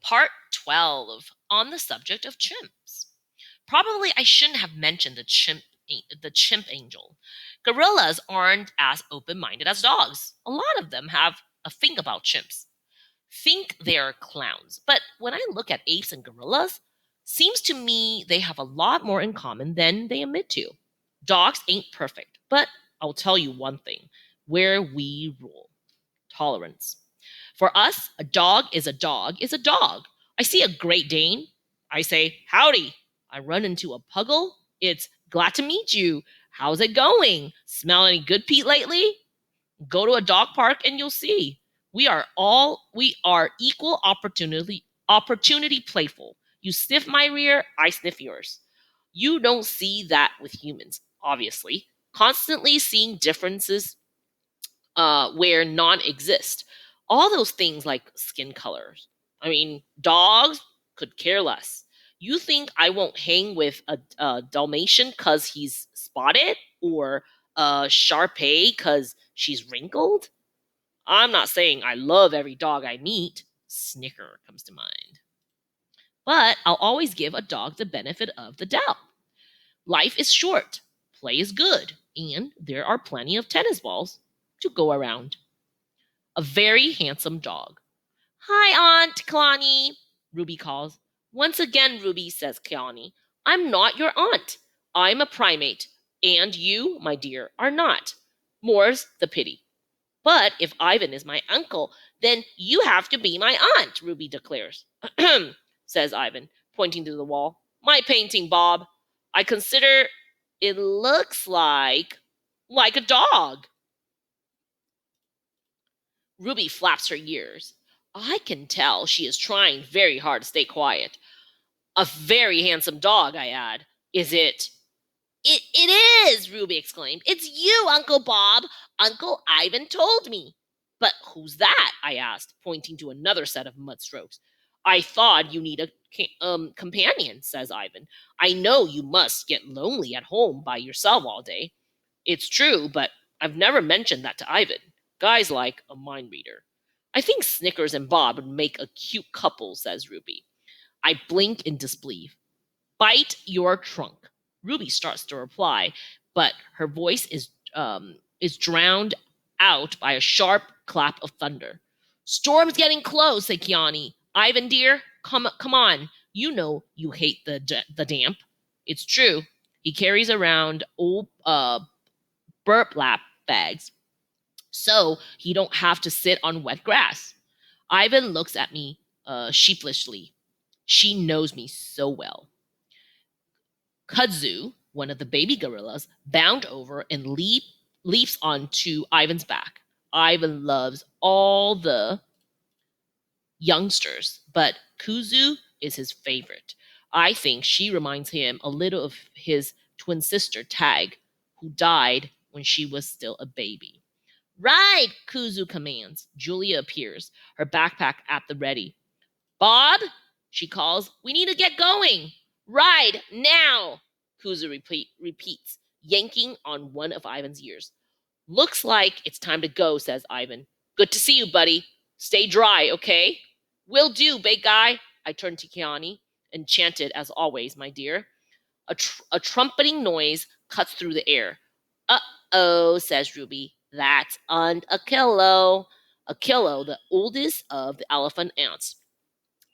Part 12 on the subject of chimps. Probably I shouldn't have mentioned the chimp angel. Gorillas aren't as open-minded as dogs. A lot of them have a thing about chimps. Think they're clowns. But when I look at apes and gorillas, seems to me they have a lot more in common than they admit to. Dogs ain't perfect, but I'll tell you one thing where we rule: tolerance. For us, a dog is a dog is a dog. I see a Great Dane. I say, howdy. I run into a puggle. It's glad to meet you. How's it going? Smell any good Pete lately? Go to a dog park and you'll see. We are equal opportunity playful. You sniff my rear, I sniff yours. You don't see that with humans, obviously. Constantly seeing differences where none exist. All those things like skin colors. I mean, dogs could care less. You think I won't hang with a Dalmatian because he's spotted, or a Shar-Pei because she's wrinkled? I'm not saying I love every dog I meet. Snicker comes to mind. But I'll always give a dog the benefit of the doubt. Life is short, play is good, and there are plenty of tennis balls to go around. A very handsome dog. Hi, Aunt Kalani, Ruby calls. Once again, Ruby, says Kalani, I'm not your aunt. I'm a primate, and you, my dear, are not. More's the pity. But if Ivan is my uncle, then you have to be my aunt, Ruby declares. Ahem, says Ivan, pointing to the wall. My painting, Bob. I consider it looks like a dog. Ruby flaps her ears. I can tell she is trying very hard to stay quiet. A very handsome dog, I add. Is it? It is, Ruby exclaimed. It's you, Uncle Bob. Uncle Ivan told me. But who's that? I asked, pointing to another set of mud strokes. I thought you need a companion, says Ivan. I know you must get lonely at home by yourself all day. It's true, but I've never mentioned that to Ivan. Guys like a mind reader. I think Snickers and Bob would make a cute couple, says Ruby. I blink in disbelief. Bite your trunk. Ruby starts to reply, but her voice is drowned out by a sharp clap of thunder. Storm's getting close, said Kiani. Ivan dear, come on. You know you hate the damp. It's true. He carries around old burp lap bags, so he don't have to sit on wet grass. Ivan looks at me sheepishly. She knows me so well. Kudzu, one of the baby gorillas, bound over and leaps onto Ivan's back. Ivan loves all the youngsters, but Kuzu is his favorite. I think she reminds him a little of his twin sister, Tag, who died when she was still a baby. Right, Kuzu commands. Julia appears, her backpack at the ready. Bob, she calls, we need to get going. Ride now, Kuzu repeats, yanking on one of Ivan's ears. Looks like it's time to go, says Ivan. Good to see you, buddy. Stay dry, okay? Will do, big guy. I turned to Kiani, enchanted as always, my dear. A trumpeting noise cuts through the air. Uh-oh, says Ruby. That's Aunt Achillo. Achillo, the oldest of the elephant ants,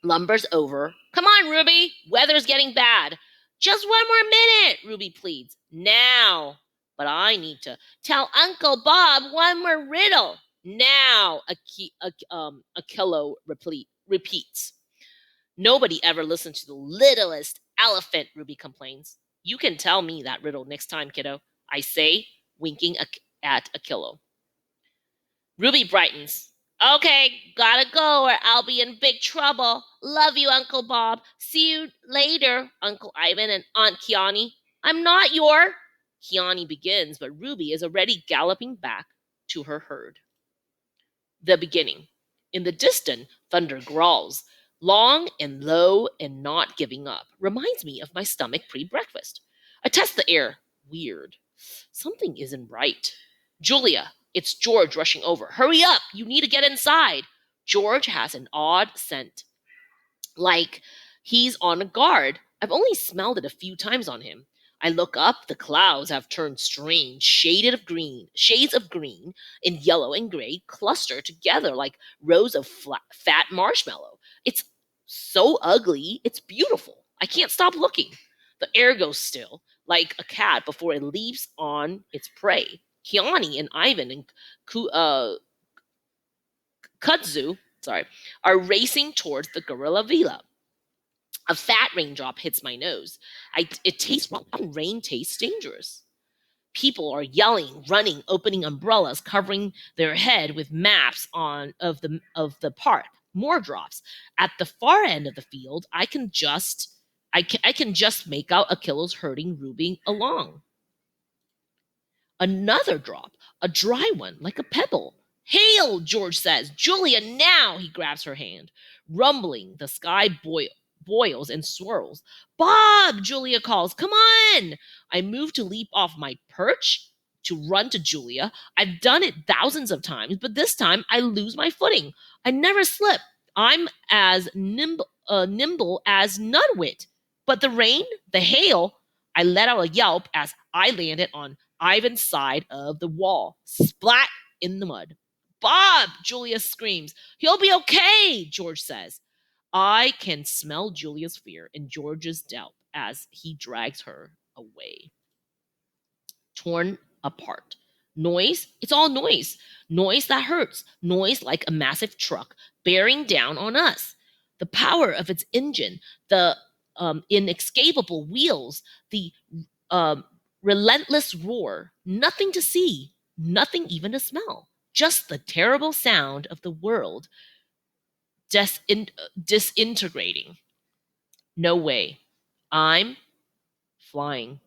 lumbers over. Come on, Ruby. Weather's getting bad. Just one more minute, Ruby pleads. Now. But I need to tell Uncle Bob one more riddle. Now, Achillo repeats. Nobody ever listens to the littlest elephant, Ruby complains. You can tell me that riddle next time, kiddo, I say, winking at Achillo. Ruby brightens. Okay, gotta go or I'll be in big trouble. Love you, Uncle Bob. See you later, Uncle Ivan and Aunt Kiani. I'm not your... Kiani begins, but Ruby is already galloping back to her herd. The beginning. In the distance, thunder growls, long and low and not giving up. Reminds me of my stomach pre-breakfast. I test the air. Weird. Something isn't right. Julia, it's George rushing over. Hurry up! You need to get inside. George has an odd scent. like he's on a guard. I've only smelled it a few times on him. I look up, the clouds have turned strange, shades of green and yellow and gray cluster together like rows of fat marshmallow. It's so ugly, it's beautiful. I can't stop looking. The air goes still, like a cat before it leaps on its prey. Kiani and Ivan and Kudzu, are racing towards the gorilla villa. A fat raindrop hits my nose. It tastes wrong. Rain tastes dangerous. People are yelling, running, opening umbrellas, covering their head with maps on of the park. More drops. At the far end of the field, I can just make out Achilles herding Ruby along. Another drop, a dry one, like a pebble. Hail, George says. Julia, now! He grabs her hand. Rumbling, the sky boils and swirls. Bob, Julia calls. Come on! I move to leap off my perch, to run to Julia. I've done it thousands of times, but this time I lose my footing. I never slip. I'm as nimble as Nunwit. But the rain, the hail, I let out a yelp as I landed on Ivan's side of the wall, splat in the mud. Bob! Julia screams. He'll be okay, George says. I can smell Julia's fear and George's doubt as he drags her away. Torn apart. Noise? It's all noise. Noise that hurts. Noise like a massive truck bearing down on us. The power of its engine, the inescapable wheels, the um, relentless roar. Nothing to see, nothing even to smell. Just the terrible sound of the world disintegrating. No way. I'm flying